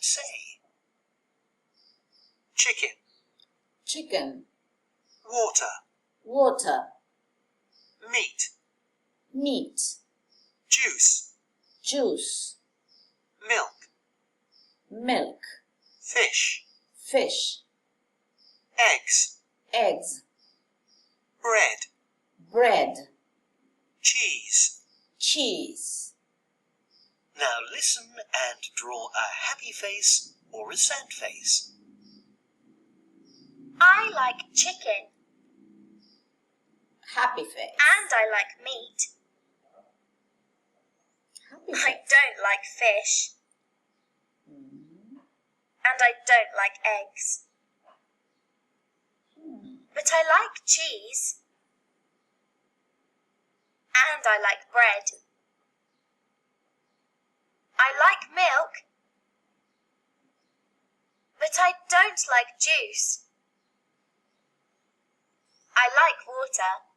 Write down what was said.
say. Chicken, chicken, water, water, meat, meat, juice, juice, milk, milk, fish, fish, eggs, eggs, bread, bread, cheese. cheese. Now listen and draw a happy face or a sad face. I like chicken. Happy face. And I like meat. Happy I face. don't like fish. And I don't like eggs. But I like cheese. And I like bread. I like milk. But I don't like juice. I like water.